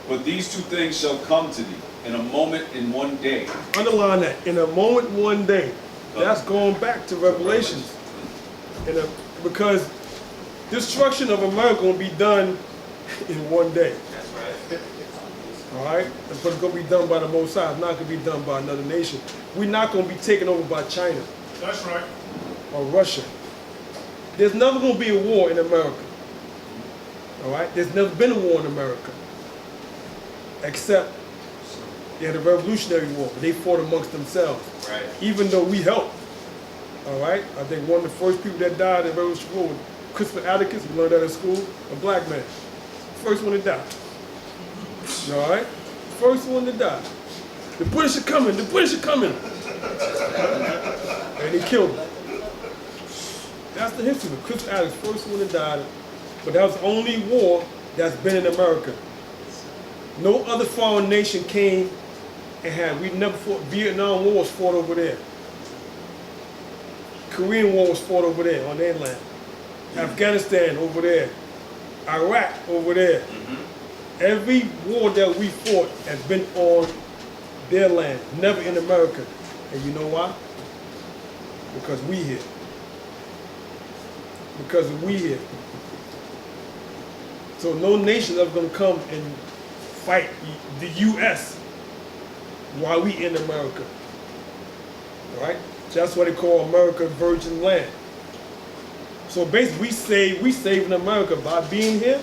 But these two things shall come to thee in a moment, in one day. Underline that. In a moment, one day. That's going back to Revelations. Because destruction of America will be done in one day. That's right. All right? But it's going to be done by the Most High. It's not going to be done by another nation. We're not going to be taken over by China. That's right. Or Russia. There's never going to be a war in America. All right? There's never been a war in America. Except they had a Revolutionary War, but they fought amongst themselves. Right. Even though we helped. All right? I think one of the first people that died in the Revolutionary War was Christopher Atticus. We learned that in school. A black man. First one to die. All right? First one to die. The British are coming. The British are coming. And he killed him. That's the history. Christopher Atticus, first one to die. But that was the only war that's been in America. No other foreign nation came and had. We never fought. Vietnam War was fought over there. Korean War was fought over there on their land. Afghanistan over there. Iraq over there. Every war that we fought has been on their land, never in America. And you know why? Because we here. Because we here. So no nation is ever going to come and fight the U.S. while we in America. All right? That's what they call America virgin land. So basically we saving America by being here,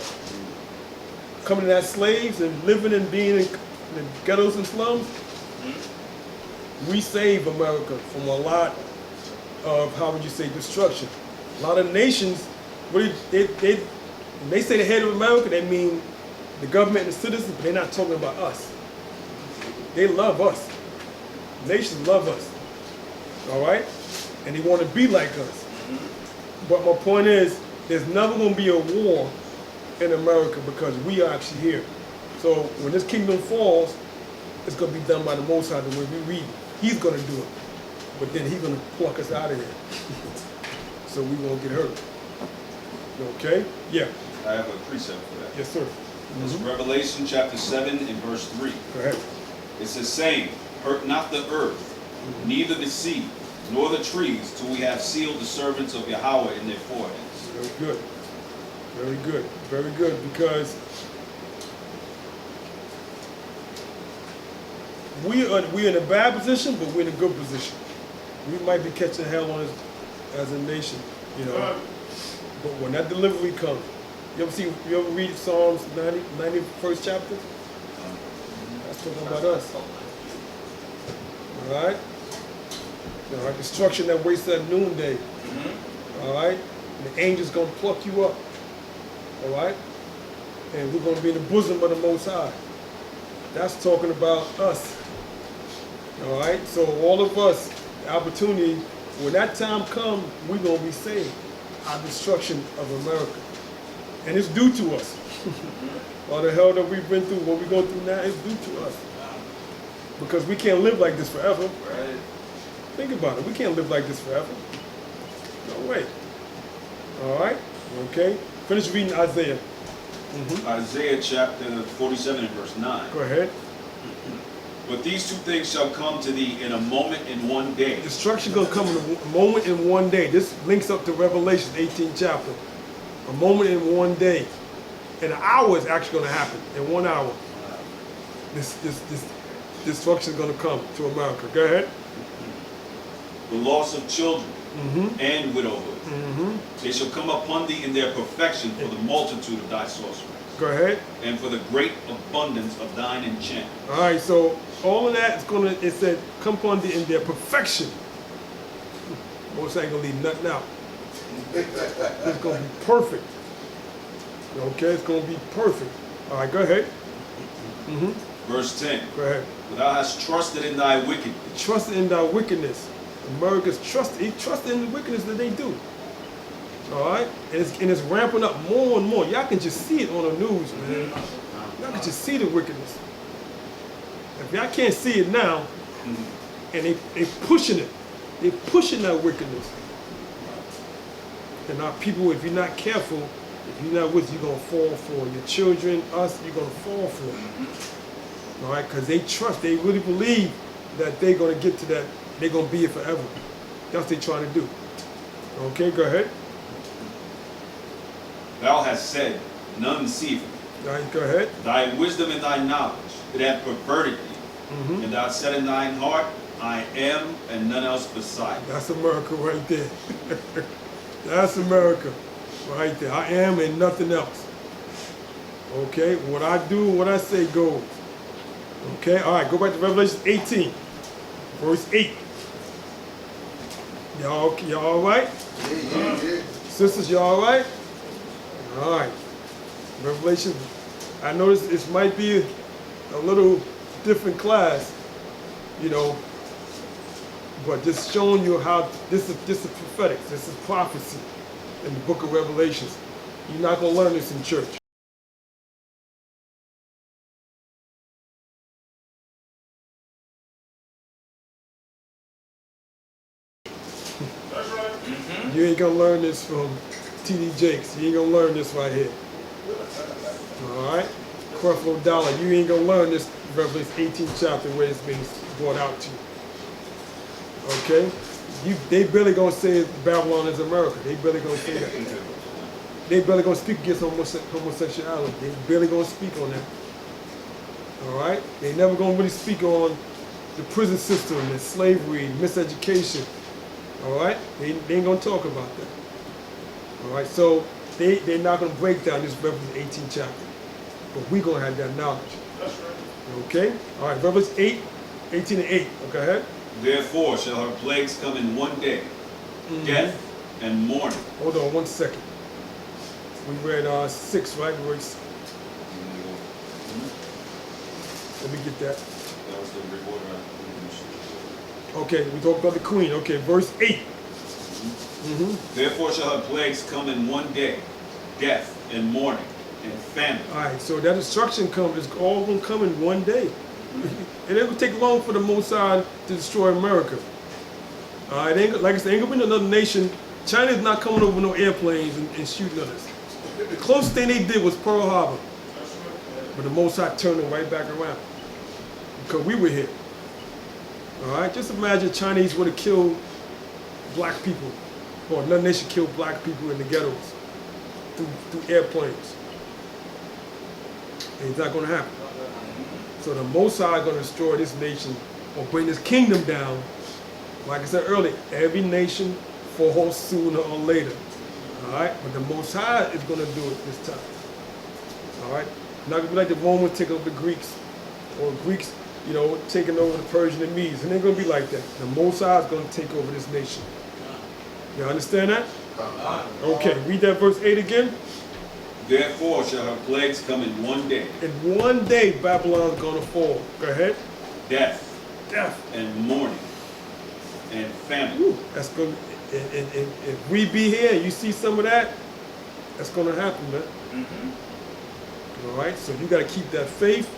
coming as slaves and living and being in the ghettos and slums. We save America from a lot of, how would you say, destruction. A lot of nations, really, when they say the head of America, they mean the government and the citizens, but they're not talking about us. They love us. Nations love us. All right? And they want to be like us. But my point is, there's never going to be a war in America because we are actually here. So when this kingdom falls, it's going to be done by the Most High the way we read it. He's going to do it. But then he's going to pluck us out of here. So we won't get hurt. Okay? Yeah. I have a precept for that. Yes, sir. It's Revelation chapter 7 and verse 3. Go ahead. It says, saying, hurt not the earth, neither the sea, nor the trees, till we have sealed the servants of Yahweh in their foreheads. Very good. Very good. Very good. Because we're in a bad position, but we're in a good position. We might be catching hell on us as a nation, you know. But when that delivery comes, you ever read Psalms 91st chapter? That's talking about us. All right? Our destruction that waits at noonday. All right? And the angel's going to pluck you up. All right? And we're going to be in the bosom of the Most High. That's talking about us. All right? So all of us, the opportunity, when that time comes, we're going to be saved. Our destruction of America. And it's due to us. All the hell that we've been through, what we're going through now, is due to us. Because we can't live like this forever. Right. Think about it. We can't live like this forever. No way. All right? Okay? Finish reading Isaiah. Isaiah chapter 47 and verse 9. Go ahead. But these two things shall come to thee in a moment, in one day. Destruction going to come in a moment in one day. This links up to Revelation 18th chapter. A moment in one day. And an hour is actually going to happen. In 1 hour. This destruction is going to come to America. Go ahead. The loss of children and widowhood. They shall come upon thee in their perfection for the multitude of thy sorceries. Go ahead. And for the great abundance of thine enchantment. All right, so all of that is going to, it said, come upon thee in their perfection. Most ain't going to leave nothing out. It's going to be perfect. Okay, it's going to be perfect. All right, go ahead. Verse 10. Go ahead. For thou hast trusted in thy wickedness. Trusted in thy wickedness. America's trusted in the wickedness that they do. All right? And it's ramping up more and more. Y'all can just see it on the news, man. Y'all can just see the wickedness. If y'all can't see it now, and they pushing it. They pushing that wickedness. And our people, if you're not careful, If you're not with us, you're going to fall for it. Your children, us, you're going to fall for it. All right? Because they trust, they really believe that they're going to get to that, they're going to be here forever. That's what they're trying to do. Okay, go ahead. Thou hast said, none see me. All right, go ahead. Thy wisdom and thy knowledge, it hath perverted thee. And thou hast said in thine heart, I am, and none else beside me. That's America right there. That's America right there. I am and nothing else. Okay, what I do, what I say goes. Okay, all right, go back to Revelation 18, verse 8. Y'all all right? Yeah. Sisters, y'all all right? All right. Revelation, I notice this might be a little different class, you know, but just showing you how this is prophetic, this is prophecy in the book of Revelations. You're not going to learn this in church. That's right. You ain't going to learn this from T.D. Jakes. You ain't going to learn this right here. All right? Creflo Dollar, you ain't going to learn this Revelation 18 chapter where it's being brought out to you. Okay? They barely going to say Babylon is America. They barely going to say that. They barely going to speak against homosexuality. They barely going to speak on that. All right? They never going to really speak on the prison system and slavery and miseducation. All right? They ain't going to talk about that. All right? So they're not going to break down this Revelation 18 chapter. But we're going to have that knowledge. That's right. Okay? All right, Revelation 8, 18 and 8. Go ahead. Therefore shall her plagues come in one day, death and mourning. Hold on 1 second. We read 6, right? Let me get that. That was the reward. Okay, we talked about the queen. Okay, verse 8. Therefore shall her plagues come in one day, death and mourning and famine. All right, so that destruction is all going to come in one day. It ain't going to take long for the Mossad to destroy America. All right, like I said, ain't going to be another nation. China's not coming over with no airplanes and shooting at us. The closest thing they did was Pearl Harbor. But the Mossad turned them right back around. Because we were here. All right, just imagine Chinese would have killed black people, or another nation killed black people in the ghettos through airplanes. And it's not going to happen. So the Mossad are going to destroy this nation or bring this kingdom down. Like I said earlier, every nation falls sooner or later. All right, but the Mossad is going to do it this time. All right, not going to be like the Romans taking over the Greeks, or Greeks, you know, taking over the Persian and Medes. It ain't going to be like that. The Mossad is going to take over this nation. You understand that? Okay, read that verse 8 again. Therefore shall her plagues come in one day, In one day, Babylon's going to fall. Go ahead. death Death. and mourning and famine. Ooh, that's going. And if we be here, and you see some of that, that's going to happen, man. All right. So you got to keep that faith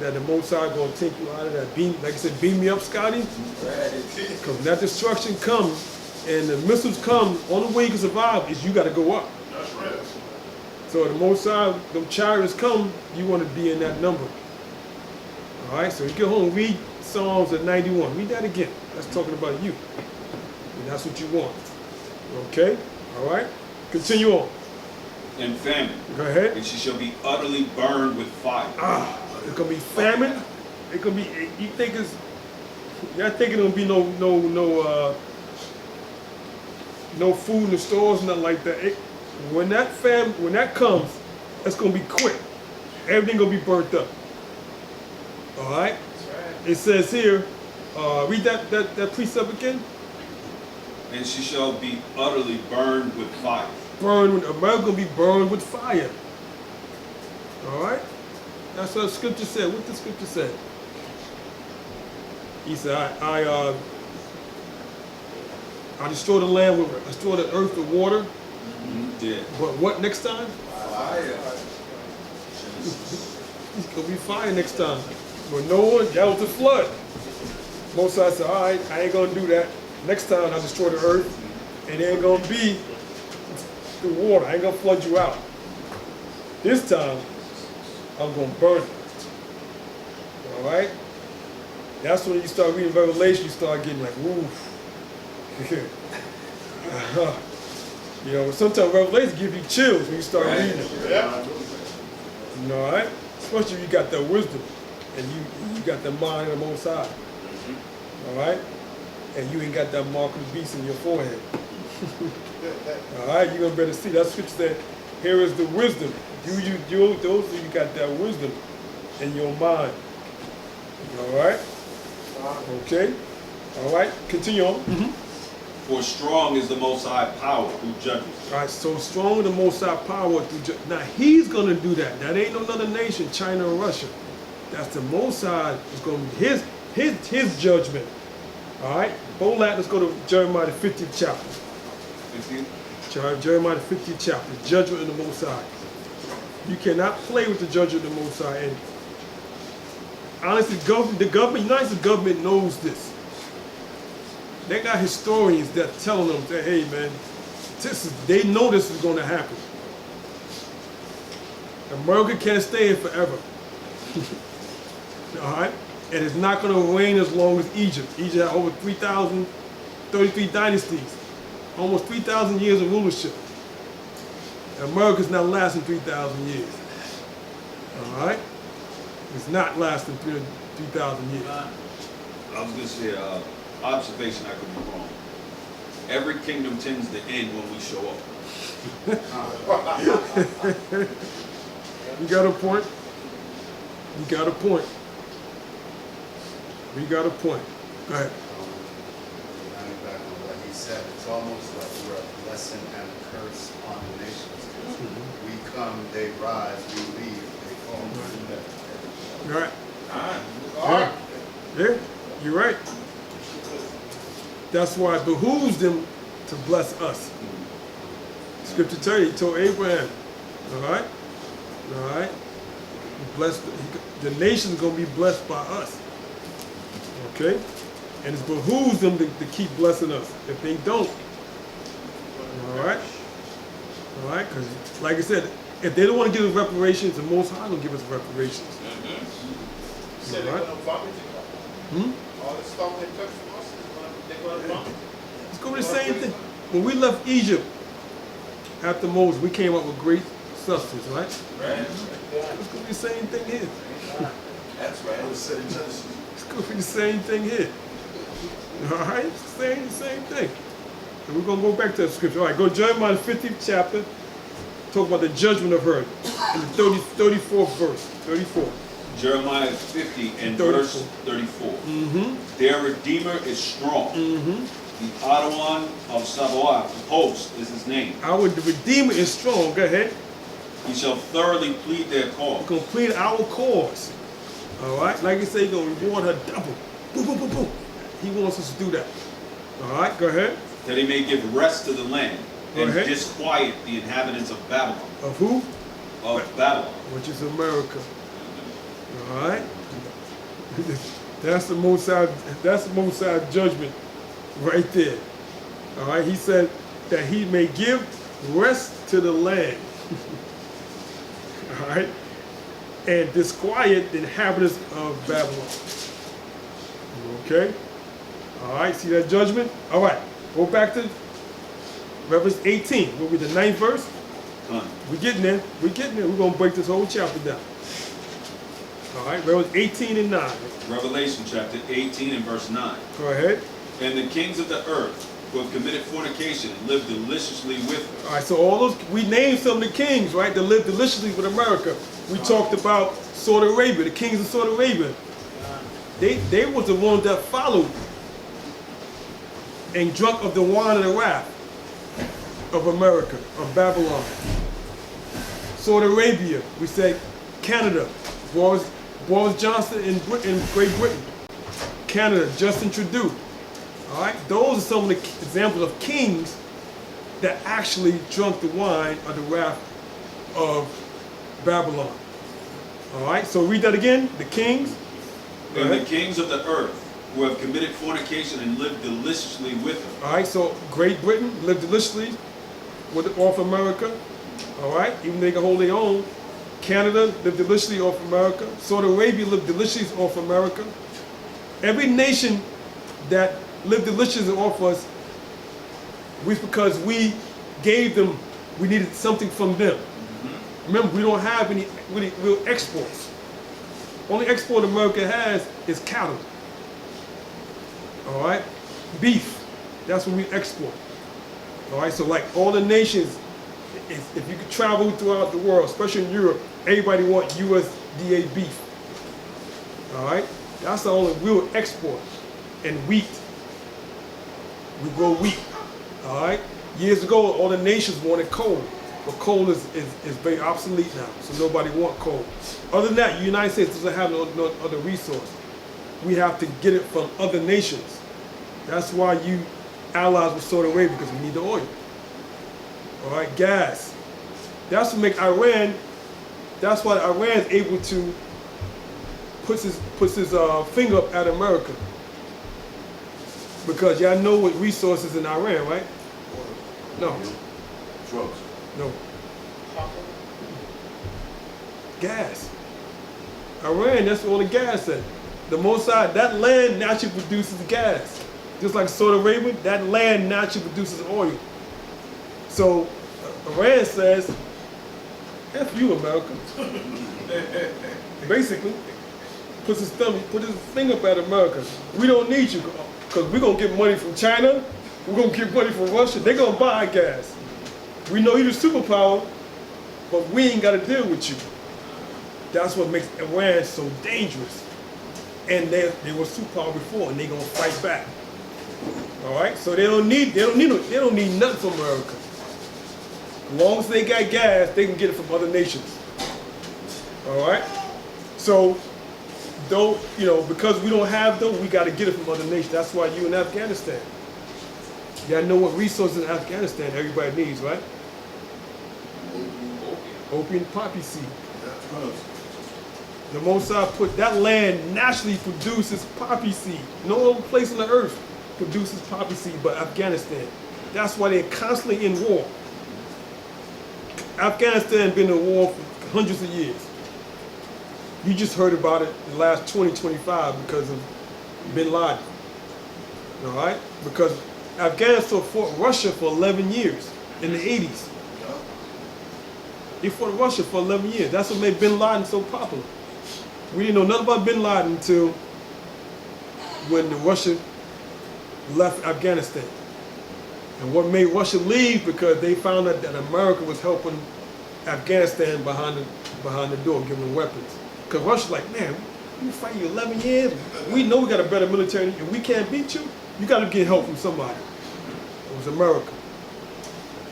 that the Mossad going to take you out of that. Beam, like I said, beam me up, Scotty. Because when that destruction comes and the missiles come, only way you can survive is you got to go up. That's right. So the Mossad, them chariots come, you want to be in that number. All right, so you get home, read Psalms at 91. Read that again. That's talking about you. And that's what you want. Okay? All right? Continue on. And famine. Go ahead. And she shall be utterly burned with fire. It's going to be famine. It's going to be, you think it's, y'all think it's going to be no food in the stores, nothing like that. When that comes, it's gonna be quick. Everything gonna be burnt up. All right. It says here, read that precept again. And she shall be utterly burned with fire. America gonna be burned with fire. All right. That's what the scripture said. What the scripture said? He said, I destroy the land with, I destroy the earth with water. Yeah. But what next time? Fire. It's gonna be fire next time. But Noah, that was the flood. Moses said, all right, I ain't gonna do that. Next time I destroy the earth, and it ain't gonna be the water. I ain't gonna flood you out. This time, I'm going to burn it. All right? That's when you start reading Revelation, you start getting like, woof. You know, sometimes Revelation give you chills when you start reading it. Yeah. You know, all right? Especially if you got that wisdom and you got the mind of the Most High. All right? And you ain't got that mark of the beast in your forehead. All right? You're going to better see. That scripture said, here is the wisdom. Those of you got that wisdom in your mind. All right? Okay? All right? Continue on. For strong is the Most High power who judges. All right, so strong the Most High power. Now, he's going to do that. That ain't no other nation, China or Russia. That's the Most High. It's going to be his judgment. All right? Bolat, let's go to Jeremiah the 50th chapter. 15? Jeremiah the 50th chapter. Judgment of the Most High. You cannot play with the judgment of the Most High. And honestly, the United States government knows this. They got historians that telling them that, hey man, they know this is going to happen. America can't stay here forever. All right? And it's not going to reign as long as Egypt. Egypt had over 33 dynasties, almost 3,000 years of rulership. America's not lasting 3,000 years. All right? It's not lasting 3,000 years. I was going to say, observation, I could be wrong. Every kingdom tends to end when we show up. You got a point? You got a point. We got a point. Go ahead. Running back on what he said, it's almost like we're a blessing and a curse on the nations. We come, they rise, we leave, they fall. All right. All right. Yeah, you're right. That's why it behooves them to bless us. Scripture tell you, he told Abraham, all right? All right? The nation's going to be blessed by us. Okay? And it behooves them to keep blessing us. If they don't, all right? All right? Because, like I said, if they don't want to give us reparations, the Most High will give us reparations. Said they're gonna vomit it. All the stuff they took from us, they're gonna vomit it. It's going to be the same thing. When we left Egypt, after Moses, we came up with great substance, right? Right. It's going to be the same thing here. That's right. It was said in Genesis. It's going to be the same thing here. All right? Same thing. And we're going to go back to the scripture. All right, go to Jeremiah the 50th chapter. Talk about the judgment of her. In the 34th verse. 34. Jeremiah 50 and verse 34. Their Redeemer is strong. The Adawan of Sabaoth, the host, is his name. The Redeemer is strong. Go ahead. He shall thoroughly plead their cause. We're going to plead our cause. All right? Like you say, he's going to reward her double. Boom, boom, boom, boom. He wants us to do that. All right? Go ahead. That he may give rest to the land and ahead. disquiet the inhabitants of Babylon. Of who? Of Babylon. Which is America. All right? That's the Most High judgment right there. All right? He said that he may give rest to the land. All right? And disquiet the inhabitants of Babylon. Okay? All right? See that judgment? All right. Go back to Revelation 18. We'll be the 9th verse. We're getting there. We're going to break this whole chapter down. All right, Revelation 18 and 9. Revelation chapter 18 and verse 9. Go ahead. And the kings of the earth who have committed fornication and lived deliciously with her. All right, so all those, we named some of the kings, right, that lived deliciously with America. We talked about Saudi Arabia, the kings of Saudi Arabia. They was the ones that followed and drunk of the wine of the wrath of America, of Babylon. Saudi Arabia, we said Canada, Boris Johnson in Great Britain. Canada, Justin Trudeau. All right, those are some of the examples of kings that actually drunk the wine of the wrath of Babylon. All right, so read that again. The kings. And the kings of the earth who have committed fornication and lived deliciously with her. All right, so Great Britain lived deliciously with North America. All right, even they can hold their own. Canada lived deliciously off America. Saudi Arabia lived deliciously off America. Every nation that lived deliciously off us was because we gave them, we needed something from them. Remember, we don't have any really real exports. Only export America has is cattle. All right? Beef. That's what we export. All right? So like all the nations, if you could travel throughout the world, especially in Europe, everybody want USDA beef. All right? That's the only real export. And wheat. We grow wheat. All right? Years ago, all the nations wanted coal. But coal is very obsolete now, so nobody wants coal. Other than that, the United States doesn't have no other resource. We have to get it from other nations. That's why you allies with Saudi Arabia, because we need the oil. All right, gas. That's what makes Iran. That's why Iran is able to puts his finger up at America. Because y'all know what resources in Iran, right? No. Drugs. No. Gas. Iran, that's all the gas at. The Mossad, that land naturally produces gas. Just like Saudi Arabia, that land naturally produces oil. So Iran says, F you, America. Basically, puts his finger up at America. We don't need you, because we're going to get money from China, we're going to get money from Russia, they're going to buy our gas. We know you're the superpower, but we ain't got to deal with you. That's what makes Iran so dangerous. And they were superpower before, and they're gonna fight back. All right, so they don't need nothing from America. As long as they got gas, they can get it from other nations. All right, so though because we don't have them, we got to get it from other nations. That's why you in Afghanistan. Y'all know what resources in Afghanistan everybody needs, right? Opium poppy seed. The Mossad put that land naturally produces poppy seed. No other place on the earth produces poppy seed but Afghanistan. That's why they're constantly in war. Afghanistan been in war for hundreds of years. You just heard about it in the last 20-25 because of Bin Laden. All right? Because Afghanistan fought Russia for 11 years in the 80s. They fought Russia for 11 years. That's what made Bin Laden so popular. We didn't know nothing about Bin Laden until when Russia left Afghanistan. And what made Russia leave, because they found out that America was helping Afghanistan behind the door, giving them weapons. Because Russia's like, man, we fighting you 11 years. We know we got a better military, and we can't beat you. You got to get help from somebody. It was America.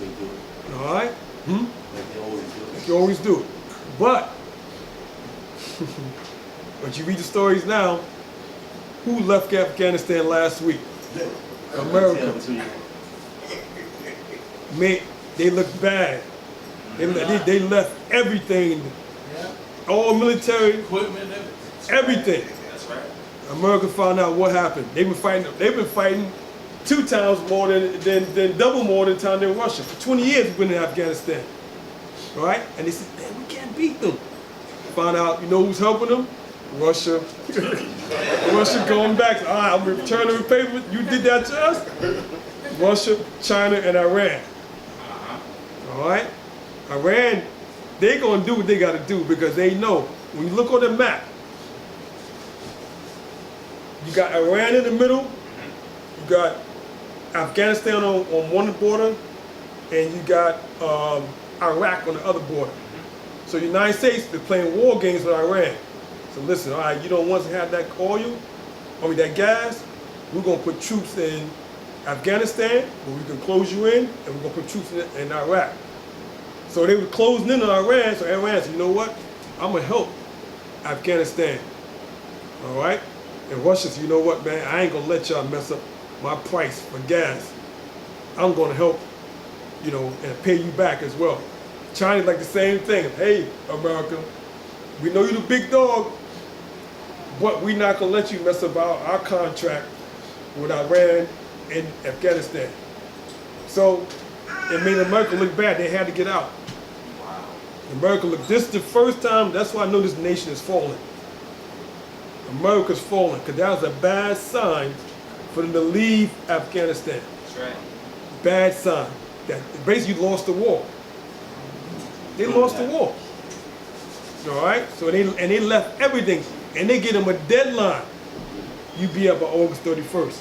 They do it. All right? Like they always do it. Like you always do it. But you read the stories now, who left Afghanistan last week? America. They look bad. They left everything. All military, Equipment, everything. That's right. America found out what happened. They've been fighting 2 times more than double more than time than Russia. For 20 years we've been in Afghanistan. Right? And they said, man, we can't beat them. Found out, you know who's helping them? Russia. Russia going back. All right, I'm returning the payment. You did that to us? Russia, China, and Iran. All right? Iran, they're going to do what they got to do because they know. When you look on the map, you got Iran in the middle, you got Afghanistan on one border, and you got Iraq on the other border. So the United States is playing war games with Iran. So listen, all right, you don't want to have that oil, that gas, we're going to put troops in Afghanistan, where we can close you in, and we're going to put troops in Iraq. So they were closing in on Iran, so Iran said, you know what, I'm going to help Afghanistan, all right? And Russia said, you know what, man, I ain't going to let y'all mess up my price for gas. I'm going to help, and pay you back as well. China's like the same thing. Hey, America, we know you're the big dog, but we're not going to let you mess up our contract with Iran and Afghanistan. So it made America look bad. They had to get out. Wow. America, look, this is the first time, that's why I know this nation is falling. America's falling, because that was a bad sign for them to leave Afghanistan. That's right. Bad sign. That basically lost the war. They lost the war. All right? So they left everything, and they give them a deadline. You be up by August 31st.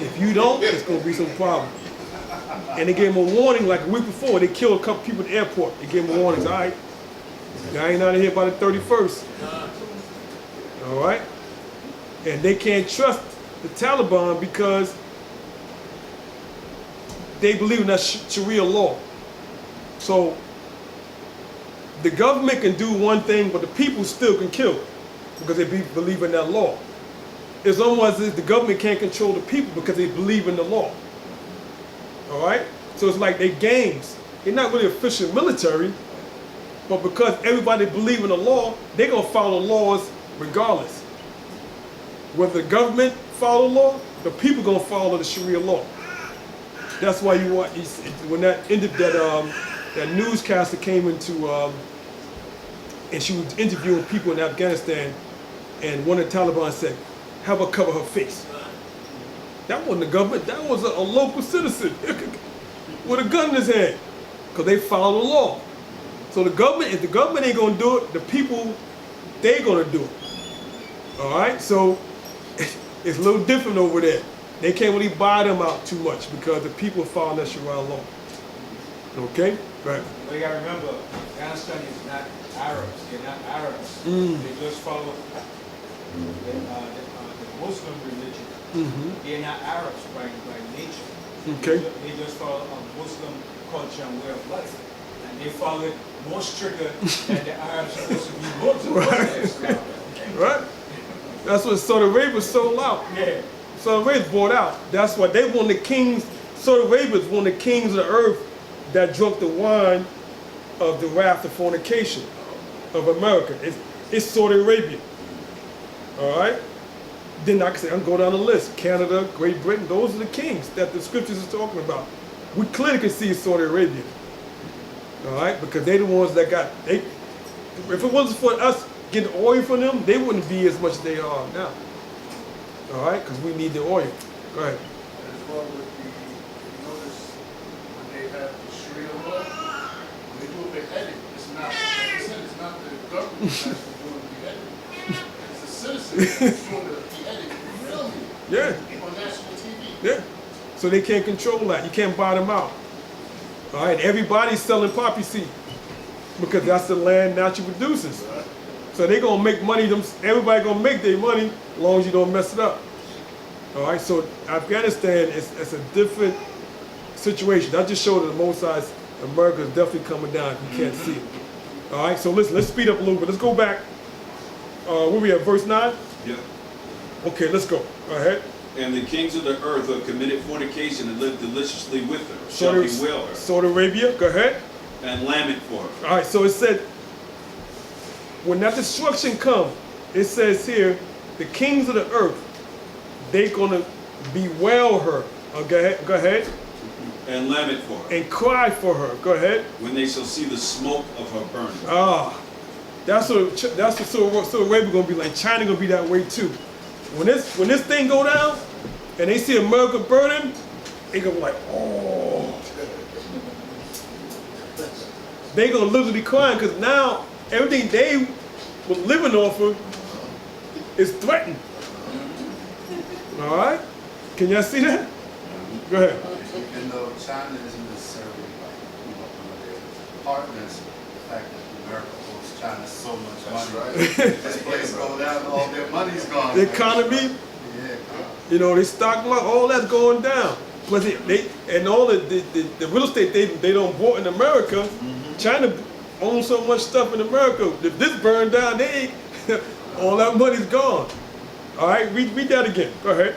If you don't, it's going to be some problem. And they gave them a warning like a week before. They killed a couple people at the airport. They gave them warnings. All right, y'all ain't out of here by the 31st. All right? And they can't trust the Taliban because they believe in that Sharia law. So the government can do one thing, but the people still can kill because they believe in that law. It's almost as if the government can't control the people because they believe in the law. All right? So it's like they gangs. They're not really official military, but because everybody believes in the law, they're going to follow laws regardless. Whether the government follow the law, the people going to follow the Sharia law. That's why you want, when that ended, that newscaster came into, and she was interviewing people in Afghanistan, and one of the Taliban said, have her cover her face. That wasn't the government, that was a local citizen with a gun in his hand, because they follow the law. So the government, if the government ain't gonna do it, the people, they gonna do it. All right, so it's a little different over there. They can't really buy them out too much because the people follow that Sharia law. Okay, right. But you gotta remember, Afghanistan is not Arabs. They're not Arabs. They just follow the Muslim religion. They're not Arabs by nature. Okay. They just follow a Muslim culture and way of life. And they follow it more stricter than the Arabs are supposed to be Muslims. Right. That's what Saudi Arabia sold out. Yeah. Saudi Arabia bought out. That's what they want the kings. Saudi Arabia is one of the kings of the earth that drunk the wine of the wrath of fornication of America. It's Saudi Arabia. All right. Then I can say, I can go down the list. Canada, Great Britain, those are the kings that the scriptures is talking about. We clearly can see Saudi Arabia. All right, because they're the ones that got, if it wasn't for us getting oil from them, they wouldn't be as much as they are now. All right, because we need the oil. Go ahead. As well with the, if you notice, when they have the Sharia law, when they do a beheading, it's not, like I said, it's not the government that's actually doing the beheading. It's the citizen that's doing the beheading, filming Yeah, on national TV. yeah. So they can't control that. You can't buy them out. All right, everybody's selling poppy seed because that's the land natural produces. So they're gonna make money. Everybody gonna make their money as long as you don't mess it up. All right. So Afghanistan is a different situation. That just showed that the Most High's America is definitely coming down. If you can't see it. All right. So let's speed up a little bit. Let's go back. Where we at? Verse 9. Yep. Okay. Let's go. Go ahead. And the kings of the earth who have committed fornication and lived deliciously with her shall bewail her Saudi Arabia. Go ahead. and lament for her. All right. So it said, when that destruction comes, it says here, the kings of the earth, they're gonna bewail her. Okay, go ahead. And lament for her. And cry for her. Go ahead. When they shall see the smoke of her burning. Ah, that's what Saudi Arabia gonna be like. China gonna be that way too. When this thing go down, and they see America burning, they gonna be like, oh. They gonna literally crying because now everything they were living off of is threatened. All right? Can y'all see that? Go ahead. Even though China isn't necessarily like, one of their partners, the fact that America owes China so much money. This place go down, all their money's gone. The economy, Yeah. they stock market, all that's going down. Plus and all the real estate they don't bought in America, China owns so much stuff in America. If this burned down, all that money's gone. All right, read that again. Go ahead.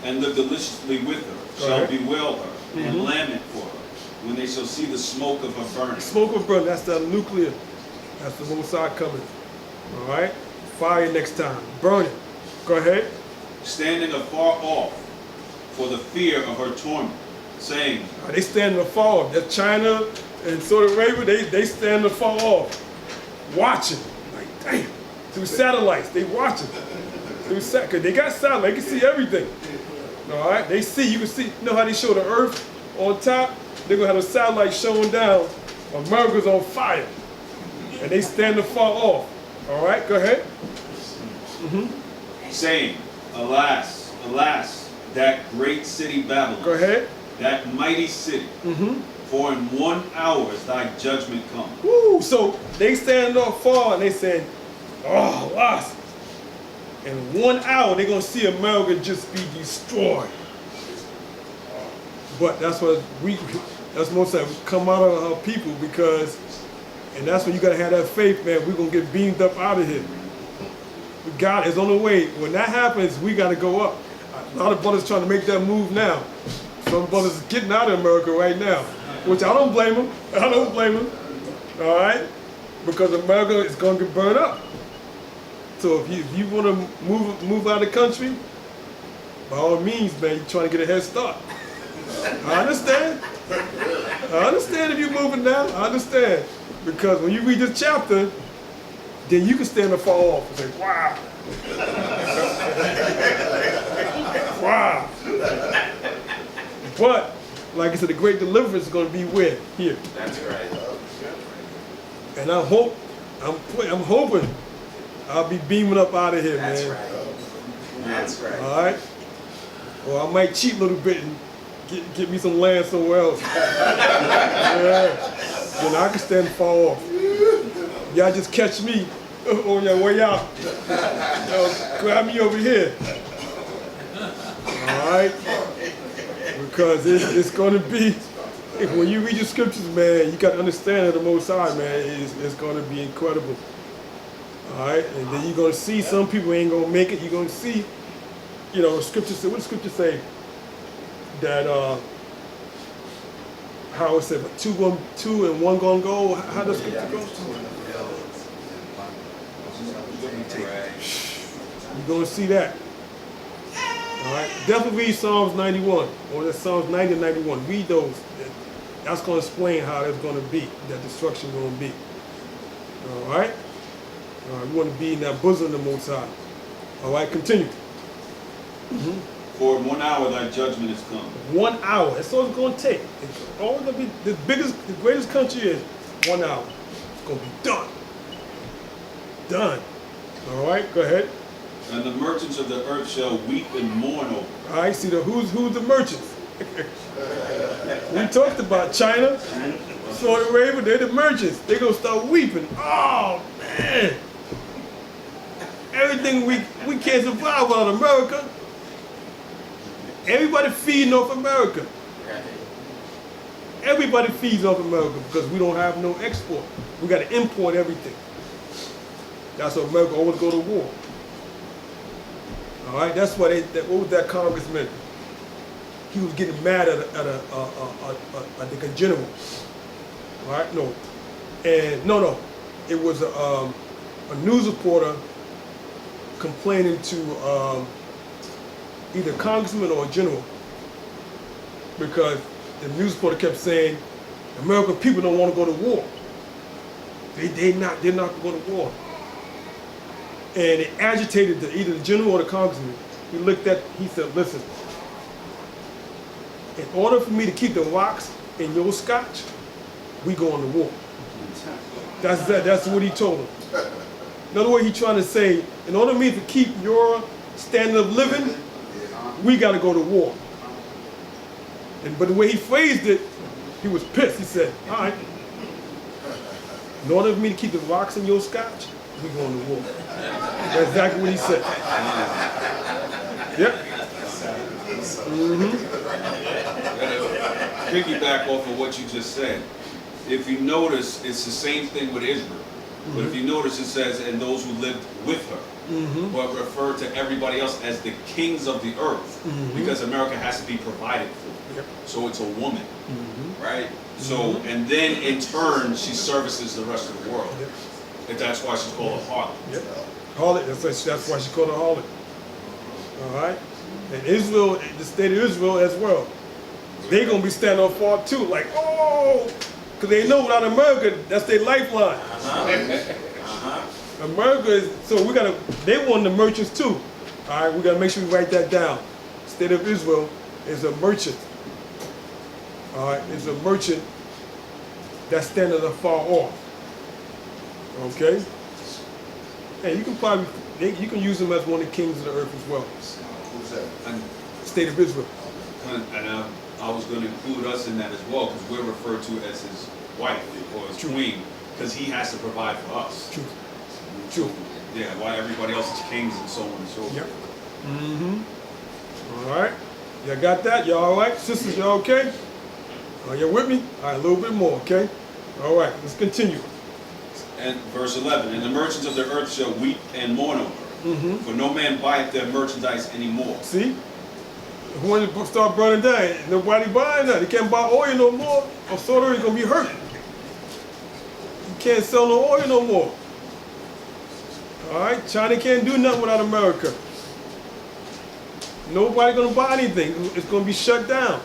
And live deliciously with her, shall bewail her, and lament for her, when they shall see the smoke of her burning. Smoke of burning, that's the nuclear. That's the Most High coming. All right, fire next time. Burning. Go ahead. Standing afar off for the fear of her torment, saying, They standing afar. That's China, And Saudi Arabia, they stand afar off, watching. Like, damn, through satellites, they watching. Cause they got satellite, they can see everything. All right, they see, you can see, you know how they show the Earth on top? They're gonna have a satellite showing down, America's on fire. And they stand afar off. All right, go ahead. Saying, alas, alas, that great city Babylon. Go ahead. That mighty city. For in 1 hour is thy judgment come. Woo! So they stand off far and they saying, oh, alas. In 1 hour, they're gonna see America just be destroyed. But that's what that's most of it come out of our people because, and that's when you gotta have that faith, man. We're gonna get beamed up out of here. God is on the way. When that happens, we gotta go up. A lot of brothers trying to make that move now. Some brothers are getting out of America right now, which I don't blame them. I don't blame them. All right, because America is gonna get burned up. So if you want to move out of the country, by all means, man, you're trying to get a head start. I understand. I understand if you're moving now. I understand. Because when you read this chapter, then you can stand afar off and say, wow. Wow. But, like I said, the great deliverance is going to be where? Here. That's right. And I'm hoping I'll be beaming up out of here, That's man. right. That's right. All right? Or I might cheat a little bit and get me some land somewhere else. Yeah. Then I can stand far off. Y'all just catch me on your way out. Grab me over here. All right? Because it's going to be, when you read the scriptures, man, you got to understand that the Most High, man, it's going to be incredible. All right? And then you're going to see some people ain't going to make it. You're going to see, you know, scripture say, what does scripture say? That, how it said, two and one gonna go? How does scripture go? You're gonna see that. All right? Definitely read Psalms 91, or that's Psalms 90 and 91. Read those. That's gonna explain how that's gonna be, that destruction gonna be. All right? You want to be in that bosom of the Most High. All right, continue. For in 1 hour thy judgment is come. 1 hour. That's all it's going to take. It's always going to be the greatest country is 1 hour. It's going to be done. Done. All right, go ahead. And the merchants of the earth shall weep and mourn over. All right, see who's the merchants. We talked about China, Saudi Arabia. They're the merchants. They're going to start weeping. Oh man, everything we can't survive without America. Everybody feeding off America. Everybody feeds off America because we don't have no export. We got to import everything. That's why America always go to war. All right, that's why what was that congressman? He was getting mad at the general. All right, no, it was a news reporter complaining to either congressman or a general, because the news reporter kept saying American people don't want to go to war. They're not going to go to war. And it agitated either the general or the congressman. He said, listen, in order for me to keep the rocks in your scotch, we going to war. That's what he told him. In other words, he's trying to say, in order for me to keep your standard of living, we got to go to war. But the way he phrased it, he was pissed. He said, all right, in order for me to keep the rocks in your scotch, we going to war. That's exactly what he said. Yep. Piggyback off of what you just said. If you notice, it's the same thing with Israel. But if you notice, it says, and those who lived with her, but refer to everybody else as the kings of the earth, because America has to be provided for. Yep. So it's a woman, right? So, and then in turn, she services the rest of the world. Yep. And that's why she's called a harlot. Yep. Harlot, that's why she called her harlot. All right? And Israel, the state of Israel as well, they're going to be standing up for it too, like, oh, Because they know without America, that's their lifeline. America is, so they want the merchants too. All right, we gotta make sure we write that down. State of Israel is a merchant. All right, is a merchant that standeth afar off. Okay? And you can probably, you can use them as one of the kings of the earth as well. Who's that? And, State of Israel. I was going to include us in that as well, because we're referred to as his wife or his queen, because he has to provide for us. True. So, yeah, while everybody else is kings and so on and so forth. Yep. All right. Y'all got that? Y'all all right? Sisters, y'all okay? Are you with me? All right, a little bit more, okay? All right, let's continue. And verse 11, and the merchants of the earth shall weep and mourn over her, for no man buyeth their merchandise anymore. See? When it start burning down, nobody buying that. They can't buy oil no more, or soda is going to be hurt. You can't sell no oil no more. All right? China can't do nothing without America. Nobody going to buy anything. It's going to be shut down.